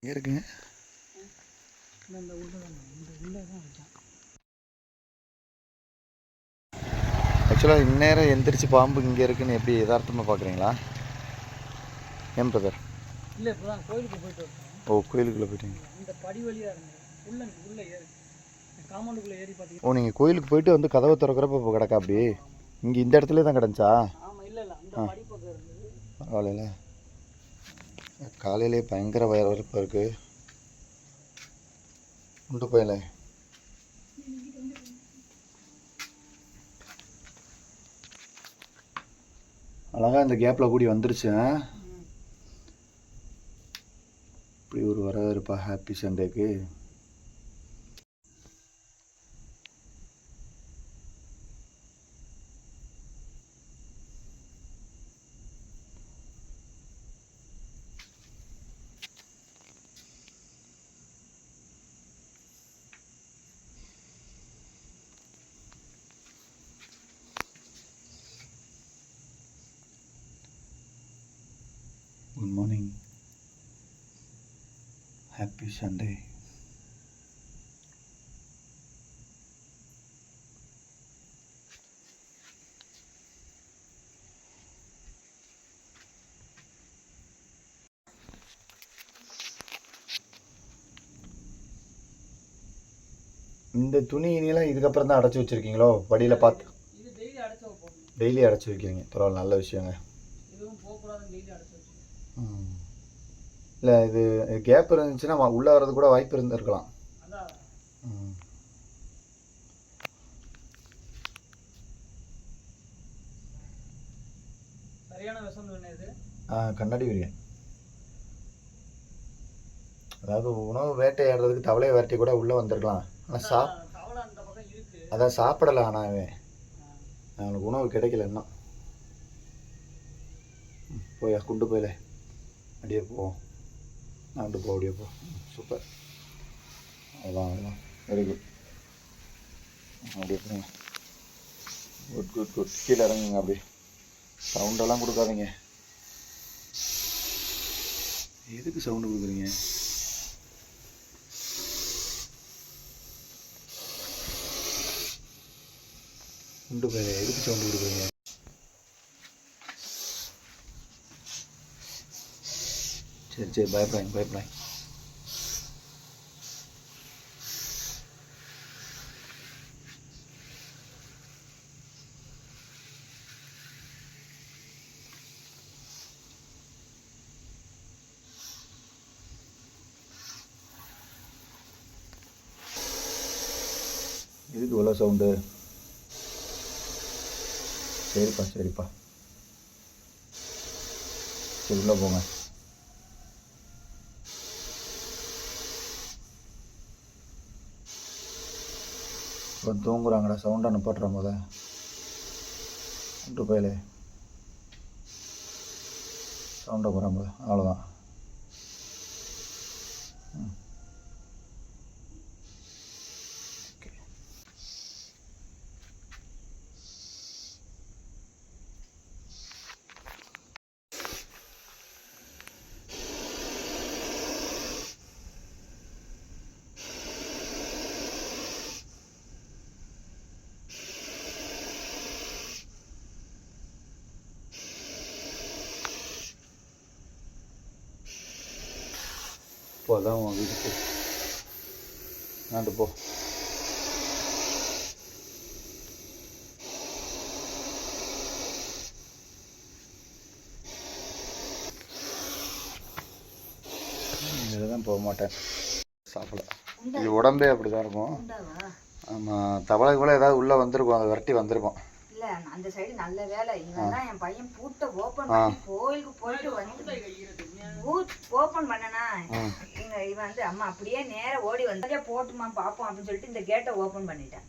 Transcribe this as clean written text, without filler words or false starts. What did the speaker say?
இங்கே இருக்குங்க. ஆக்சுவலாக இந்நேரம் எந்திரிச்சு பாம்பு இங்கே இருக்குன்னு எப்படி யதார்த்தமாக பார்க்குறீங்களா? ஏன் பிரதர்? இல்லை, இப்போ தான் கோயிலுக்கு போயிட்டு வரேன். ஓ, கோயிலுக்குள்ளே போயிட்டீங்க. இந்த படி வழியாக இருந்தது உள்ளே ஏறி காம்பவுண்டுக்குள்ளே ஏறி பார்த்தீங்கன்னா. ஓ, நீங்கள் கோயிலுக்கு போயிட்டு வந்து கதவை திறக்கிறப்ப இப்போ கிடக்கா அப்படி? இங்கே இந்த இடத்துல தான் கிடந்துச்சா? ஆமாம், இல்லை அந்த படி பக்கம் இருந்தது. பரவாயில்ல. காலையிலே பயங்கர வரப்பாக இருக்குது. உண்டு போயல அழகாக இந்த கேப்பில் கூடி வந்துருச்சு. இப்படி ஒரு வரவேற்பா happy சண்டேக்கு. Good morning. Happy Sunday. இந்த துணியெல்லாம் இதுக்கப்புறம் தான் அடைச்சி வச்சுருக்கீங்களோ? படியில் பார்த்து டெய்லி அடைச்சி வைக்கிறீங்க. பரவாயில்ல, நல்ல விஷயங்க. இல்லை, இது கேப் இருந்துச்சுன்னா உள்ளே வர்றது கூட வாய்ப்பு இருந்திருக்கலாம். கண்ணாடி விரியன். அதாவது உணவு வேட்டையாடுறதுக்கு தவளையை வேட்டை கூட உள்ளே வந்திருக்கலாம். ஆனால் அதான் சாப்பிடலாம். ஆனால் அவனுக்கு உணவு கிடைக்கல இன்னும். போயா கொண்டு போயில அப்படியே போவோம். நான் போ, அப்படியே போ. சூப்பர். அதான் வெரி குட். அப்படியே போங்க. Good good good. கீழே இறங்குங்க. அப்படி சவுண்டெல்லாம் கொடுக்காதீங்க. எதுக்கு சவுண்டு கொடுக்குறீங்க? கொண்டு போய் எதுக்கு சவுண்டு கொடுக்குறீங்க? சரி சரி, பயப்படாங்க. எதுக்கு இவ்வளோ சவுண்டு? சரிப்பா சரி, உள்ளே போங்க. இப்போ தூங்குறாங்கடா. சவுண்டை அனுப்பிடுறோம். போத கொண்டு போயிலே சவுண்டை போகிறான் போத. அவ்வளோதான். இப்போ அதான் உன் வீட்டுக்கு நாட்டு போ. இதில் தான் போக மாட்டேன். சாப்பிட இது உடம்பே அப்படி தான் இருக்கும். ஆமாம், தவளை கூட ஏதாவது உள்ளே வந்திருக்கும். அதை விரட்டி வந்திருக்கும். இல்லை, அந்த சைடு நல்ல வேலை. இவன் தான் என் பையன் பூட்டை ஓப்பன் பண்ணி கோயிலுக்கு போயிட்டு வந்து ஓப்பன் பண்ணனா இவன் வந்து அம்மா அப்படியே நேரம் ஓடி வந்து போட்டுமா பார்ப்போம் அப்படின்னு சொல்லிட்டு இந்த கேட்டை ஓப்பன் பண்ணிட்டேன்.